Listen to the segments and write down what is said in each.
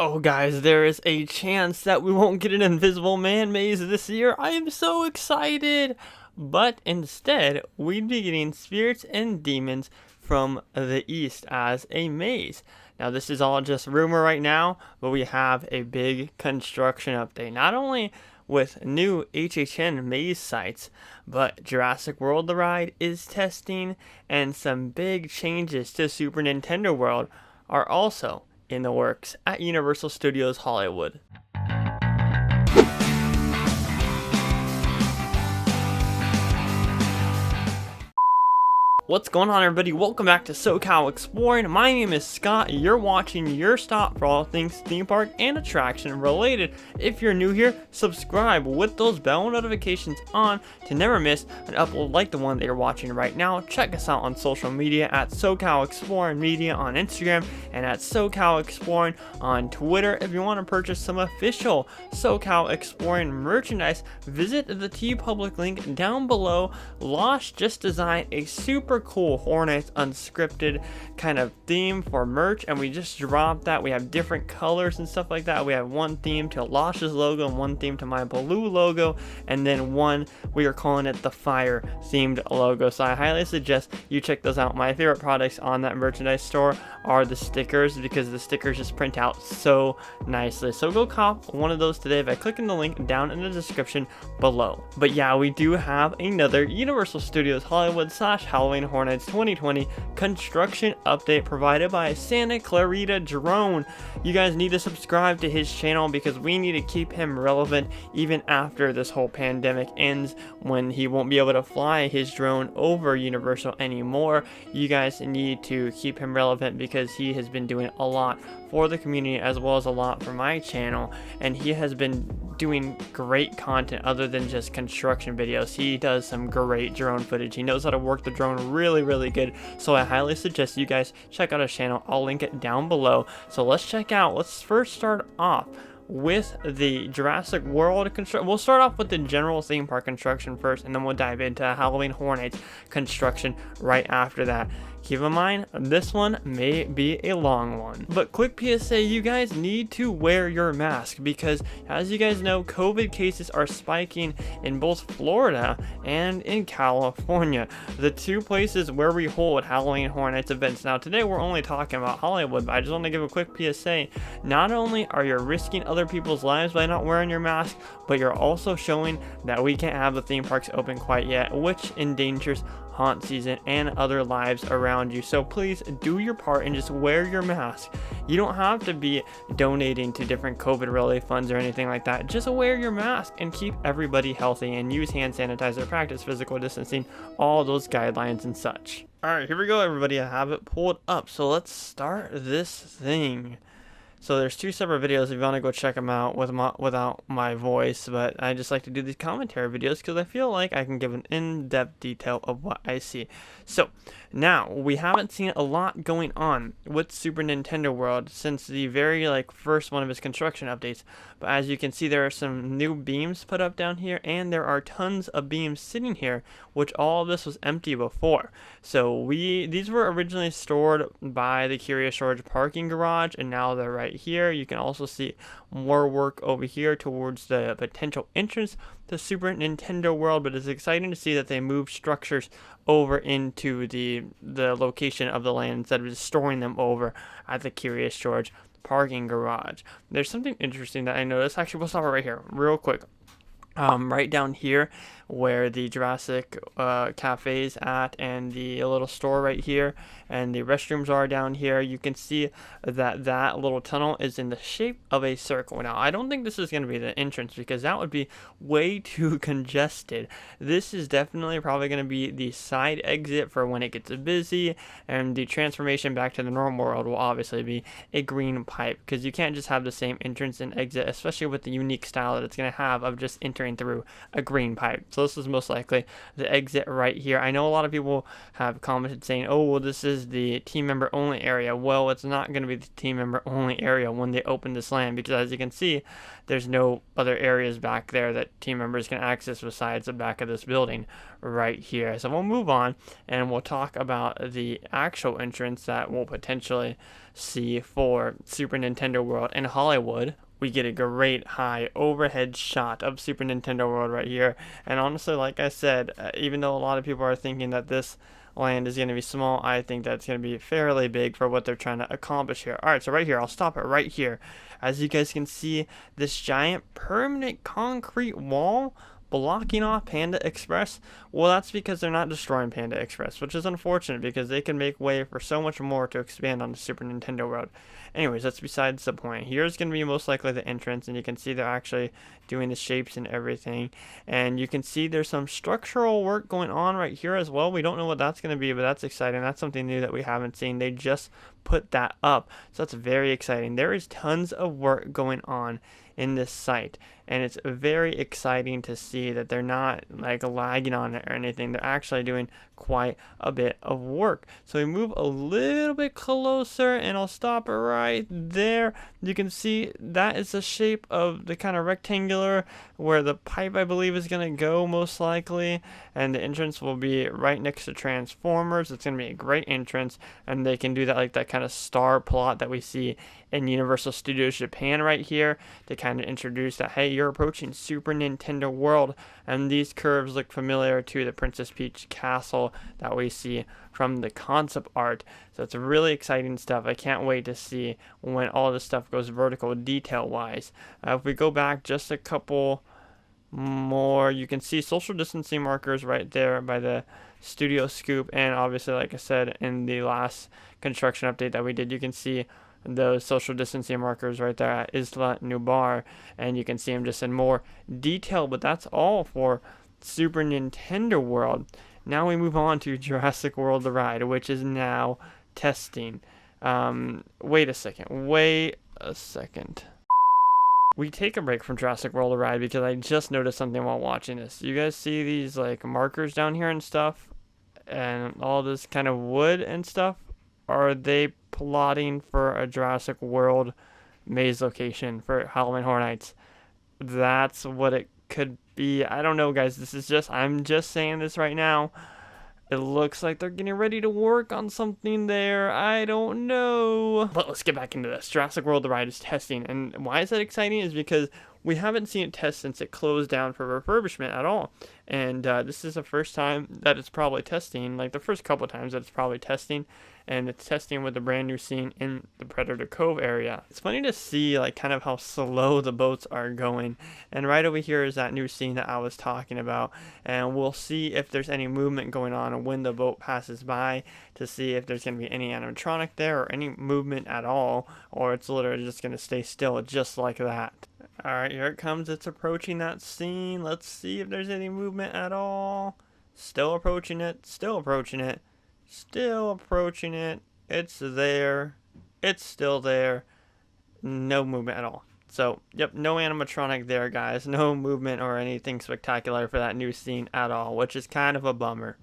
Oh guys, there is a chance that we won't get an Invisible Man maze this year. I am so excited! But instead, we'd be getting Spirits and Demons from the East as a maze. Now this is all just rumor right now, but we have a big construction update. Not only with new HHN maze sites, but Jurassic World the ride is testing, and some big changes to Super Nintendo World are also in the works at Universal Studios Hollywood. What's going on, everybody? Welcome back to SoCal Exploring. My name is Scott. You're watching your stop for all things theme park and attraction related. If you're new here, subscribe with those bell notifications on to never miss an upload like the one that you're watching right now. Check us out on social media at SoCal Exploring Media on Instagram and at SoCal Exploring on Twitter. If you want to purchase some official SoCal Exploring merchandise, visit the TeePublic link down below. Losh just designed a super cool Hornets unscripted kind of theme for merch, and we just dropped that. We have different colors and stuff like that. We have one theme to Losh's logo and one theme to my blue logo, and then one we are calling it the fire themed logo. So I highly suggest you check those out. My favorite products on that merchandise store are the stickers, because the stickers just print out so nicely. So go cop one of those today by clicking the link down in the description below. But yeah, we do have another Universal Studios Hollywood / Halloween Hornets 2020 construction update provided by Santa Clarita Drone. You guys need to subscribe to his channel because we need to keep him relevant even after this whole pandemic ends, when he won't be able to fly his drone over Universal anymore. You guys need to keep him relevant because he has been doing a lot for the community as well as a lot for my channel, and he has been doing great content other than just construction videos. He does some great drone footage. He knows how to work the drone really good, so I highly suggest you guys check out his channel. I'll link it down below. So let's first start off with the Jurassic World construction. We'll start off with the general theme park construction first, and then we'll dive into Halloween Hornets construction right after that. Keep in mind, this one may be a long one. But quick PSA, you guys need to wear your mask because, as you guys know, COVID cases are spiking in both Florida and in California, the two places where we hold Halloween Hornets events. Now, today we're only talking about Hollywood, but I just want to give a quick PSA. Not only are you risking other people's lives by not wearing your mask, but you're also showing that we can't have the theme parks open quite yet, which endangers haunt season and other lives around you. So please do your part and just wear your mask. You don't have to be donating to different COVID relief funds or anything like that. Just wear your mask and keep everybody healthy, and use hand sanitizer, practice physical distancing, all those guidelines and such. All right, here we go, everybody. I have it pulled up. So let's start this thing. So there's two separate videos if you want to go check them out without my voice, but I just like to do these commentary videos because I feel like I can give an in-depth detail of what I see. So now, we haven't seen a lot going on with Super Nintendo World since the very first one of its construction updates, but as you can see, there are some new beams put up down here, and there are tons of beams sitting here, which all of this was empty before. So these were originally stored by the Curious George parking garage, and now they're right here. You can also see more work over here towards the potential entrance to Super Nintendo World, but it's exciting to see that they moved structures over into the location of the land instead of just storing them over at the Curious George parking garage. There's something interesting that I noticed. Actually, we'll stop right here real quick. Right down here where the Jurassic cafe is at, and the little store right here, and the restrooms are down here, you can see that little tunnel is in the shape of a circle. Now, I don't think this is going to be the entrance because that would be way too congested. This is definitely probably going to be the side exit for when it gets busy, and the transformation back to the normal world will obviously be a green pipe, because you can't just have the same entrance and exit, especially with the unique style that it's going to have of just entering entering through a green pipe. So this is most likely the exit right here. I know a lot of people have commented saying, oh, well, this is the team member only area. Well, it's not going to be the team member only area when they open this land, because as you can see, there's no other areas back there that team members can access besides the back of this building right here. So we'll move on and we'll talk about the actual entrance that we'll potentially see for Super Nintendo World in Hollywood. We get a great high overhead shot of Super Nintendo World right here. And honestly, like I said, even though a lot of people are thinking that this land is going to be small, I think that's going to be fairly big for what they're trying to accomplish here. Alright, so right here, I'll stop it right here. As you guys can see, this giant permanent concrete wall blocking off Panda Express. Well, that's because they're not destroying Panda Express, which is unfortunate because they can make way for so much more to expand on the Super Nintendo World. Anyways, that's besides the point. Here's going to be most likely the entrance, and you can see they're actually doing the shapes and everything. And you can see there's some structural work going on right here as well. We don't know what that's going to be, but that's exciting. That's something new that we haven't seen. They just put that up, so that's very exciting. There is tons of work going on in this site, and it's very exciting to see that they're not like lagging on it or anything. They're actually doing quite a bit of work. So we move a little bit closer, and I'll stop right there. You can see that is the shape of the kind of rectangular where the pipe, I believe, is going to go most likely, and the entrance will be right next to Transformers. It's going to be a great entrance, and they can do that like that kind of star plot that we see in Universal Studios Japan right here to kind of introduce that, hey, you're approaching Super Nintendo World, and these curves look familiar to the Princess Peach castle that we see from the concept art. So it's really exciting stuff. I can't wait to see when all this stuff goes vertical detail wise. If we go back just a couple more, you can see social distancing markers right there by the studio scoop, and obviously, like I said in the last construction update that we did, you can see those social distancing markers right there at Isla Nubar, and you can see them just in more detail. But that's all for Super Nintendo World. Now we move on to Jurassic World the ride, which is now testing. Wait a second. We take a break from Jurassic World the ride because I just noticed something while watching this. You guys see these like markers down here and stuff, and all this kind of wood and stuff? Are they plotting for a Jurassic World maze location for Halloween Horror Nights? That's what it could be. I don't know, guys. I'm just saying this right now. It looks like they're getting ready to work on something there. I don't know. But let's get back into this. Jurassic World the ride is testing. And why is that exciting? Is because we haven't seen it test since it closed down for refurbishment at all. And this is the first time that it's probably testing, like the first couple of times that it's probably testing. And it's testing with a brand new scene in the Predator Cove area. It's funny to see like kind of how slow the boats are going. And right over here is that new scene that I was talking about. And we'll see if there's any movement going on when the boat passes by to see if there's going to be any animatronic there or any movement at all. Or it's literally just going to stay still just like that. Alright, here it comes. It's approaching that scene. Let's see if there's any movement at all. Still approaching it. Still approaching it. Still approaching it. It's there. It's still there. No movement at all. So, yep, no animatronic there, guys. No movement or anything spectacular for that new scene at all, which is kind of a bummer.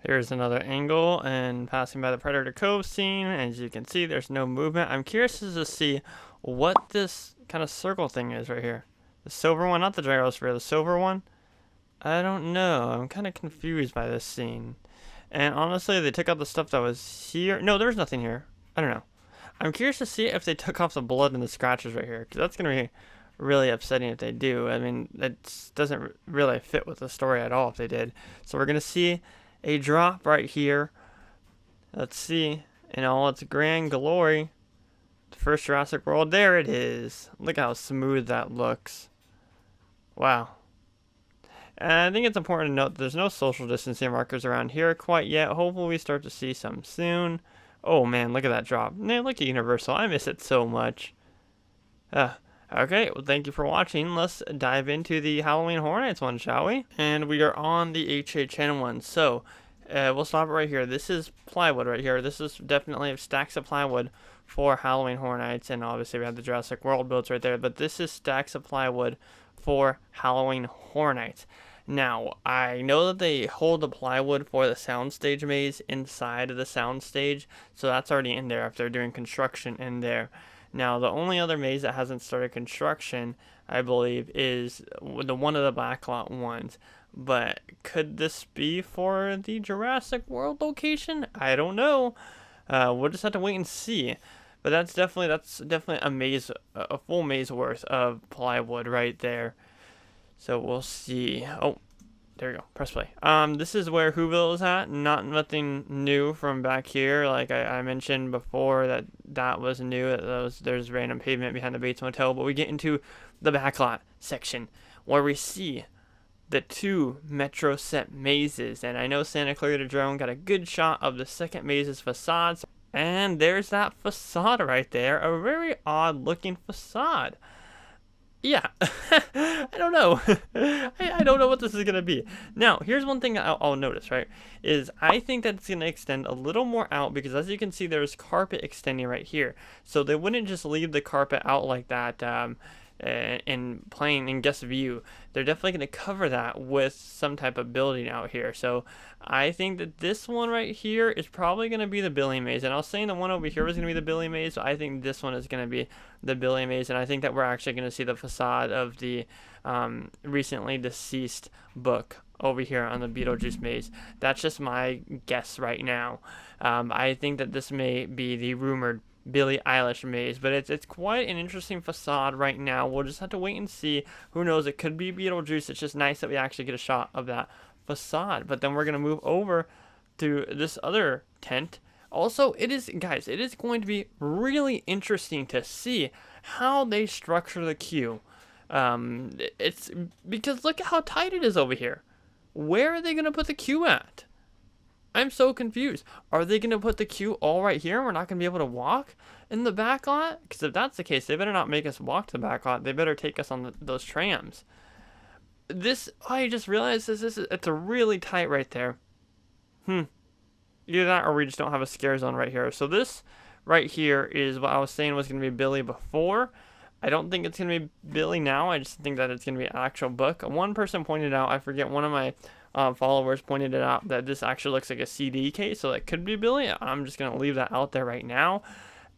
Here's another angle and passing by the Predator Cove scene. As you can see, there's no movement. I'm curious to see what this kind of circle thing is right here. The silver one, not the gyrosphere, the silver one. I don't know. I'm kind of confused by this scene. And honestly, they took out the stuff that was here. No, there's nothing here. I don't know. I'm curious to see if they took off the blood and the scratches right here, because that's going to be really upsetting if they do. I mean, that doesn't really fit with the story at all if they did. So we're going to see a drop right here. Let's see. In all its grand glory. The first Jurassic World. There it is. Look how smooth that looks. Wow. And I think it's important to note that there's no social distancing markers around here quite yet. Hopefully we start to see some soon. Oh man, look at that drop. Man, look at Universal. I miss it so much. Okay, well thank you for watching. Let's dive into the Halloween Horror Nights one, shall we? And we are on the HHN one. So, we'll stop it right here. This is plywood right here. This is definitely stacks of plywood for Halloween Horror Nights. And obviously we have the Jurassic World builds right there. But this is stacks of plywood for Halloween Horror Nights. Now, I know that they hold the plywood for the soundstage maze inside of the soundstage, so that's already in there if they're doing construction in there. Now, the only other maze that hasn't started construction, I believe, is the one of the backlot ones. But could this be for the Jurassic World location? I don't know. We'll just have to wait and see. But that's definitely a maze, a full maze worth of plywood right there. So we'll see. Oh, there you go. Press play. This is where Whoville is at. Nothing new from back here. Like I mentioned before, that was new. There's random pavement behind the Bates Motel. But we get into the backlot section where we see the 2 Metro set mazes. And I know Santa Clarita Drone got a good shot of the second maze's facades. And there's that facade right there. A very odd looking facade. Yeah, I don't know. I don't know what this is going to be. Now, here's one thing I'll notice, right, is I think that it's going to extend a little more out because as you can see, there's carpet extending right here. So they wouldn't just leave the carpet out like that in plain and guest view. They're definitely going to cover that with some type of building out here. So I think that this one right here is probably going to be the Billy Maze. And I was saying the one over here was going to be the Billy Maze. So I think this one is going to be the Billy Maze. And I think that we're actually going to see the facade of the recently deceased book over here on the Beetlejuice Maze. That's just my guess right now. I think that this may be the rumored Billie Eilish maze, but it's quite an interesting facade right now. We'll just have to wait and see. Who knows? It could be Beetlejuice. It's just nice that we actually get a shot of that facade. But then we're gonna move over to this other tent. Also, it is going to be really interesting to see how they structure the queue. It's because look at how tight it is over here. Where are they gonna put the queue at? I'm so confused. Are they going to put the queue all right here and we're not going to be able to walk in the back lot? Because if that's the case, they better not make us walk to the back lot. They better take us on those trams. I just realized it's a really tight right there. Either that or we just don't have a scare zone right here. So this right here is what I was saying was going to be Billy before. I don't think it's going to be Billy now. I just think that it's going to be an actual book. One person pointed out, I forget, one of my followers pointed it out that this actually looks like a CD case, so that could be Billy. I'm just going to leave that out there right now.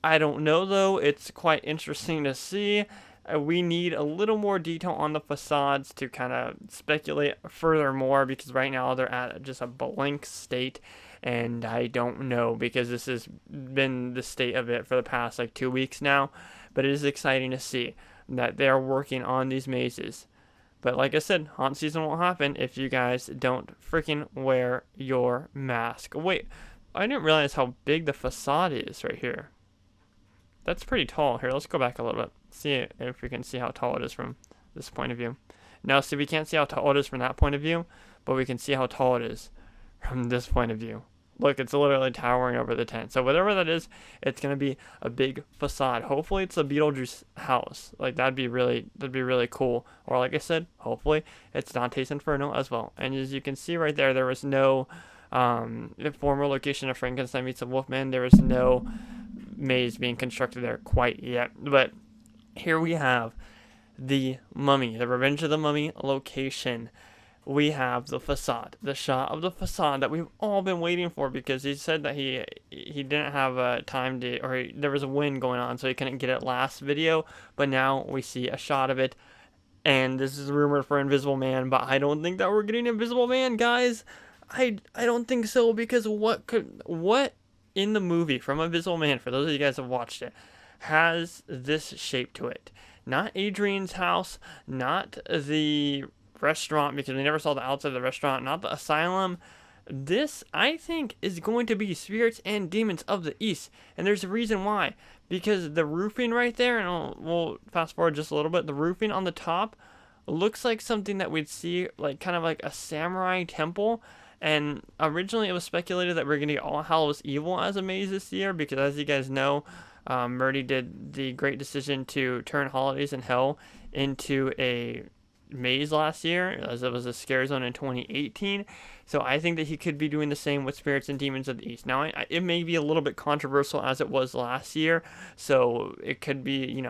I don't know, though. It's quite interesting to see. We need a little more detail on the facades to kind of speculate furthermore, because right now they're at just a blank state, and I don't know, because this has been the state of it for the past like 2 weeks now. But it is exciting to see that they're working on these mazes. But like I said, haunt season won't happen if you guys don't freaking wear your mask. Wait, I didn't realize how big the facade is right here. That's pretty tall. Here, let's go back a little bit. See if we can see how tall it is from this point of view. Now, see, we can't see how tall it is from that point of view, but we can see how tall it is from this point of view. Look, it's literally towering over the tent. So whatever that is, it's gonna be a big facade. Hopefully, it's a Beetlejuice house. Like that'd be really cool. Or like I said, hopefully it's Dante's Inferno as well. And as you can see right there, there was no former location of Frankenstein meets the Wolfman. There was no maze being constructed there quite yet. But here we have the Mummy, the Revenge of the Mummy location. We have the facade, the shot of the facade that we've all been waiting for, because he said that he didn't have time to, or there was a wind going on, so he couldn't get it last video. But now we see a shot of it, and this is rumored for Invisible Man, but I don't think that we're getting Invisible Man, guys. I don't think so, because what in the movie from Invisible Man, for those of you guys who have watched it, has this shape to it? Not Adrian's house, not the restaurant, because we never saw the outside of the restaurant, not the asylum. This, I think, is going to be Spirits and Demons of the East, and there's a reason why. Because the roofing right there, and we'll fast forward just a little bit, the roofing on the top looks like something that we'd see, like kind of like a samurai temple. And originally it was speculated that we're going to get All Hallows Evil as a maze this year, because as you guys know, Murdy did the great decision to turn Holidays in Hell into a maze last year, as it was a scare zone in 2018. So I think that he could be doing the same with Spirits and Demons of the East. Now, it may be a little bit controversial as it was last year, so it could be,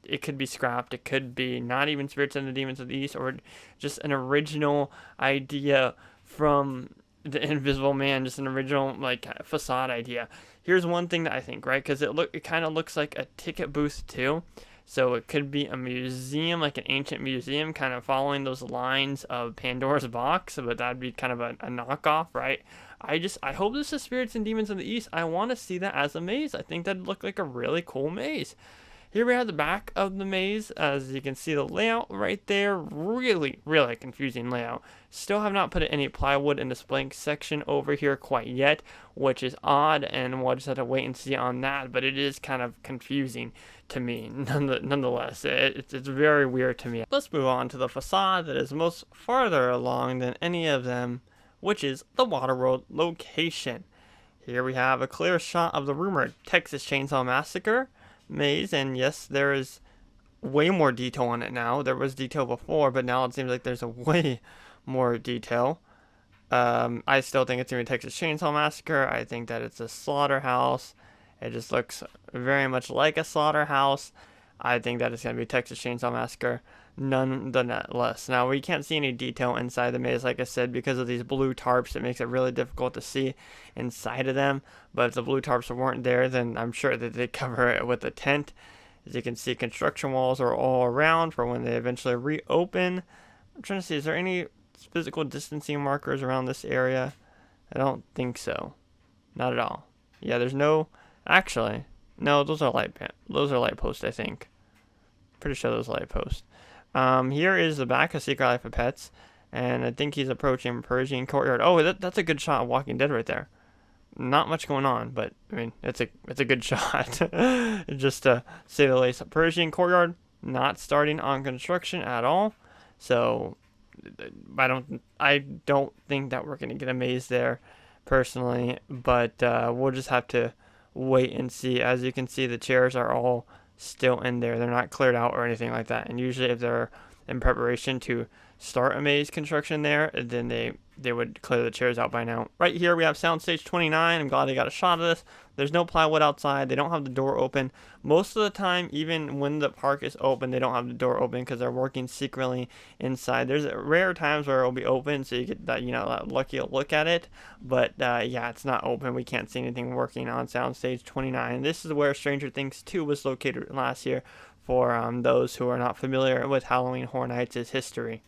it could be scrapped. It could be not even Spirits and the Demons of the East, or just an original idea from the Invisible Man, just an original like facade idea. Here's one thing that I think, right? Because it kind of looks like a ticket booth too. So it could be a museum, like an ancient museum, kind of following those lines of Pandora's box, but that'd be kind of a knockoff, right? I hope this is Spirits and Demons in the East. I want to see that as a maze. I think that'd look like a really cool maze. Here we have the back of the maze. As you can see, the layout right there, really, really confusing layout. Still have not put any plywood in this blank section over here quite yet, which is odd, and we'll just have to wait and see on that, but it is kind of confusing to me, nonetheless. It's very weird to me. Let's move on to the facade that is most farther along than any of them, which is the Waterworld location. Here we have a clear shot of the rumored Texas Chainsaw Massacre maze, and yes, there is way more detail on it now. There was detail before, but now it seems like there's a way more detail. I still think it's going to be Texas Chainsaw Massacre. I think that it's a slaughterhouse. It just looks very much like a slaughterhouse. I think that it's going to be Texas Chainsaw Massacre nonetheless. Now, we can't see any detail inside the maze, like I said, because of these blue tarps. It makes it really difficult to see inside of them. But if the blue tarps weren't there, then I'm sure that they'd cover it with a tent. As you can see, construction walls are all around for when they eventually reopen. I'm trying to see, is there any physical distancing markers around this area? I don't think so. Not at all. Yeah, there's no... Actually, no, those are light posts, I think. Pretty sure those are light posts. Here is the back of Secret Life of Pets, and I think he's approaching Persian Courtyard. Oh, that's a good shot of Walking Dead right there. Not much going on, but I mean, it's a good shot. Just to say the least. Persian Courtyard not starting on construction at all, so I don't think that we're gonna get a maze there, personally. But we'll just have to wait and see. As you can see, the chairs are all still in there. They're not cleared out or anything like that. And usually if they're in preparation to start a maze construction there, then they would clear the chairs out by now. Right here we have Soundstage 29. I'm glad they got a shot of this. There's no plywood outside. They don't have the door open. Most of the time, even when the park is open, they don't have the door open because they're working secretly inside. There's rare times where it'll be open, so you get that, that lucky look at it. But yeah, it's not open. We can't see anything working on Soundstage 29. This is where Stranger Things 2 was located last year, for those who are not familiar with Halloween Horror Nights' history.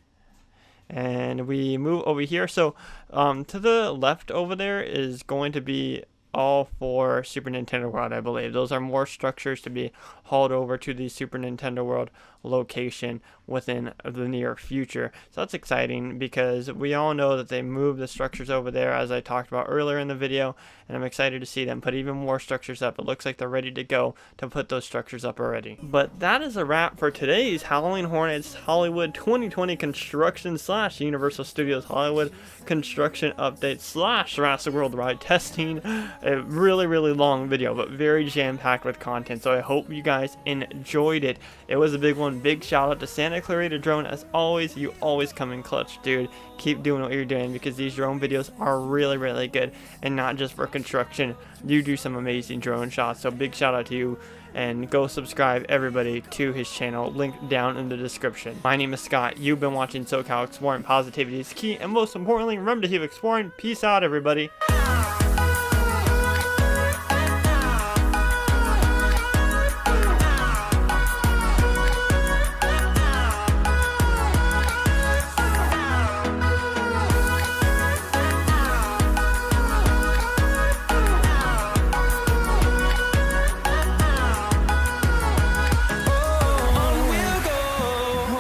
And we move over here. So to the left over there is going to be all for Super Nintendo World, I believe. Those are more structures to be hauled over to the Super Nintendo World location within the near future. So that's exciting because we all know that they moved the structures over there, as I talked about earlier in the video, and I'm excited to see them put even more structures up. It looks like they're ready to go to put those structures up already. But that is a wrap for today's Halloween Horror Nights Hollywood 2020 construction / Universal Studios Hollywood construction update / Jurassic World ride testing. A really, really long video, but very jam-packed with content, so I hope you guys enjoyed it. It was a big one. Big shout out to Santa Clarita Drone. As always, you always come in clutch, dude. Keep doing what you're doing, because these drone videos are really, really good, and not just for construction. You do some amazing drone shots, so big shout out to you. And go subscribe, everybody, to his channel, link down in the description. My name is Scott. You've been watching SoCal Exploring. Positivity is key, and most importantly, remember to keep exploring. Peace out, everybody.